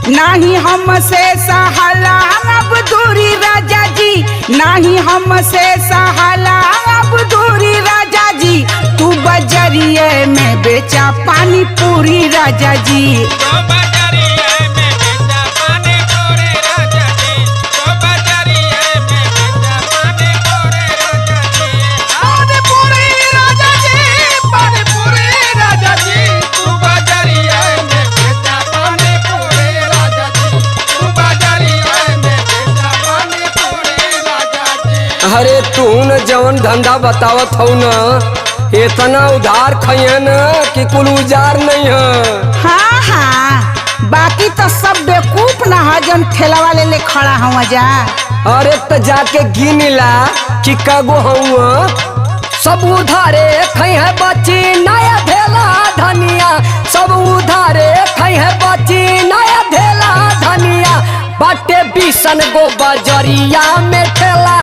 नाही हमसे सहाला अब दूरी राजा जी, नाही हमसे सहाला अब दूरी राजा जी। तू बजरिए में बेचा पानी पूरी राजा जी। अरे तू न जवन धंधा बतावत हो न इतना उधार खइया न कि कुल उजार नहीं है। हाँ हाँ, बाकी तो सब बेवकूफ न है जन ठेला वाले ले खड़ा हुआ जा। अरे तो जाके गिन ला कि कगो हुआ सब उधारे खई है बची नया धेला धनिया, सब उधारे खई है बची नया धेला धनिया। बाटे बिसन गो बजरिया में ठेला।